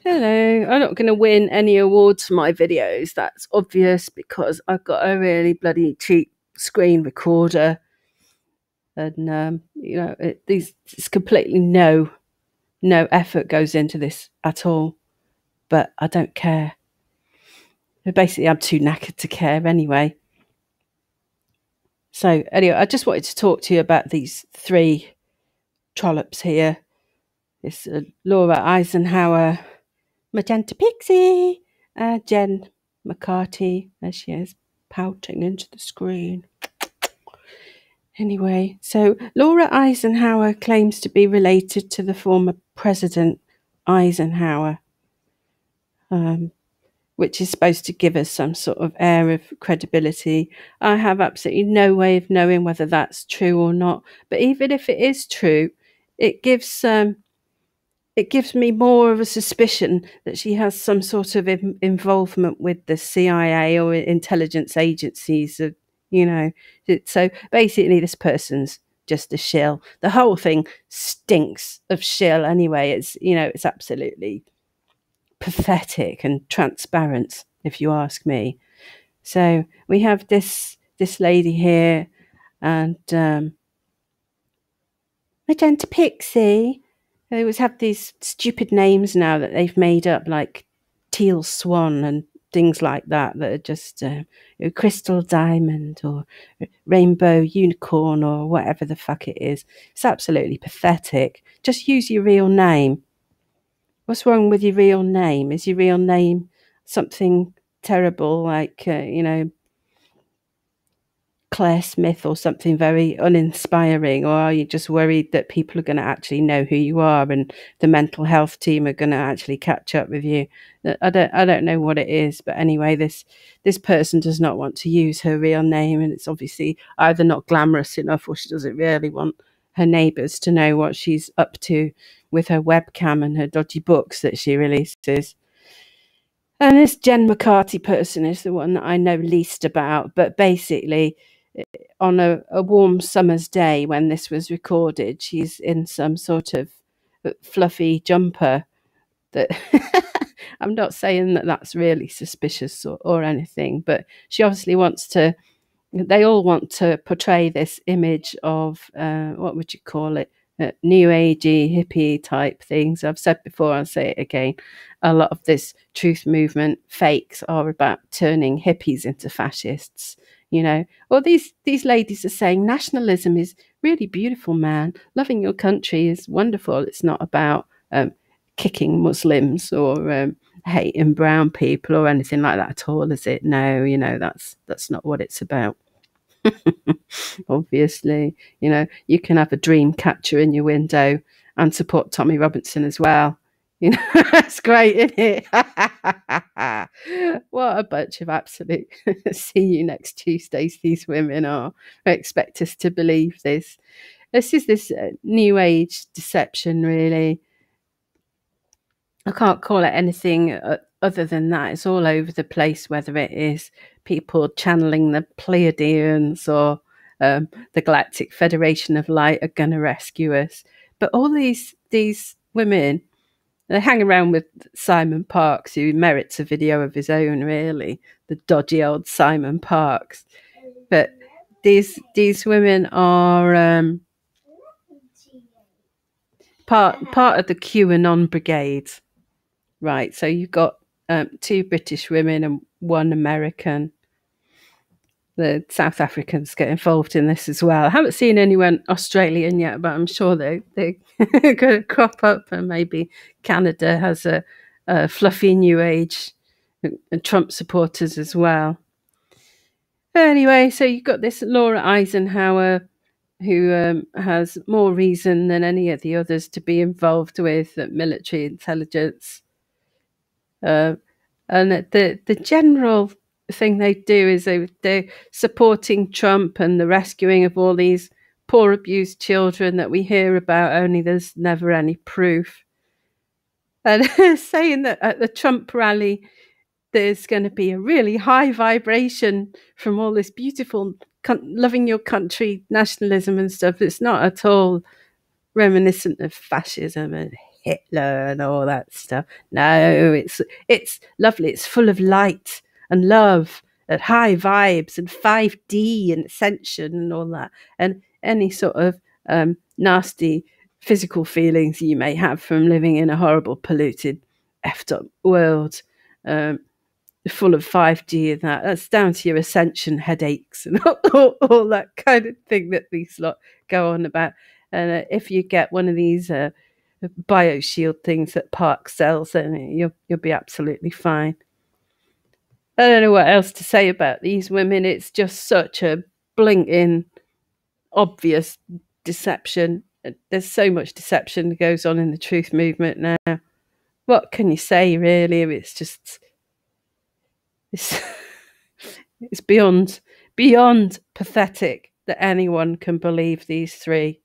Hello. I'm not going to win any awards for my videos. That's obvious because I've got a really bloody cheap screen recorder, and it's completely no effort goes into this at all. But I don't care. Basically, I'm too knackered to care anyway. So anyway, I just wanted to talk to you about these three trollops here. This Laura Eisenhower, Magenta Pixie, Jen McCarty, there she is, pouting into the screen. Anyway, so Laura Eisenhower claims to be related to the former President Eisenhower, which is supposed to give us some sort of air of credibility. I have absolutely no way of knowing whether that's true or not. But even if it is true, it gives me more of a suspicion that she has some sort of involvement with the CIA or intelligence agencies. So basically, this person's just a shill. The whole thing stinks of shill anyway. It's absolutely pathetic and transparent, if you ask me. So we have this lady here, and Magenta Pixie. They always have these stupid names now that they've made up, like Teal Swan and things like that are just Crystal Diamond or Rainbow Unicorn or whatever the fuck it is. It's absolutely pathetic. Just use your real name. What's wrong with your real name? Is your real name something terrible like, Claire Smith or something very uninspiring, or are you just worried that people are going to actually know who you are and the mental health team are going to actually catch up with you? I don't know what it is, but anyway, this person does not want to use her real name, and it's obviously either not glamorous enough or she doesn't really want her neighbours to know what she's up to with her webcam and her dodgy books that she releases. And this Jen McCarty person is the one that I know least about, but basically, on a warm summer's day when this was recorded, she's in some sort of fluffy jumper that I'm not saying that that's really suspicious or anything, but she obviously they all want to portray this image of, what would you call it? New agey hippie type things. I've said before, I'll say it again. A lot of this truth movement fakes are about turning hippies into fascists. Well, these ladies are saying nationalism is really beautiful, man. Loving your country is wonderful. It's not about kicking Muslims or hating brown people or anything like that at all, is it? No, that's not what it's about. Obviously, you can have a dream catcher in your window and support Tommy Robinson as well. That's great, isn't it? What a bunch of absolute see you next Tuesdays these women are. I expect us to believe this. This is this new age deception, really. I can't call it anything other than that. It's all over the place, whether it is people channeling the Pleiadians or the Galactic Federation of Light are going to rescue us. But all these women, they hang around with Simon Parkes, who merits a video of his own, really, the dodgy old Simon Parkes. But these women are part of the QAnon brigade. Right, so you've got 2 British women and 1 American. The South Africans get involved in this as well. I haven't seen anyone Australian yet, but I'm sure they're going to crop up, and maybe Canada has a fluffy new age and Trump supporters as well. Anyway, so you've got this Laura Eisenhower, who has more reason than any of the others to be involved with military intelligence. And the general thing they do is they're supporting Trump and the rescuing of all these poor abused children that we hear about, only there's never any proof. And saying that at the Trump rally there's going to be a really high vibration from all this beautiful loving your country nationalism and stuff. It's not at all reminiscent of fascism and Hitler and all that stuff. No, it's lovely. It's full of light and love and high vibes and 5D and ascension and all that. And any sort of nasty physical feelings you may have from living in a horrible, polluted, effed up world, full of 5D and that's down to your ascension headaches and all that kind of thing that these lot go on about. And if you get one of these bioshield things that Park sells, then you'll be absolutely fine. I don't know what else to say about these women. It's just such a blinking obvious deception. There's so much deception that goes on in the truth movement now. What can you say, really? It's just it's beyond pathetic that anyone can believe these three.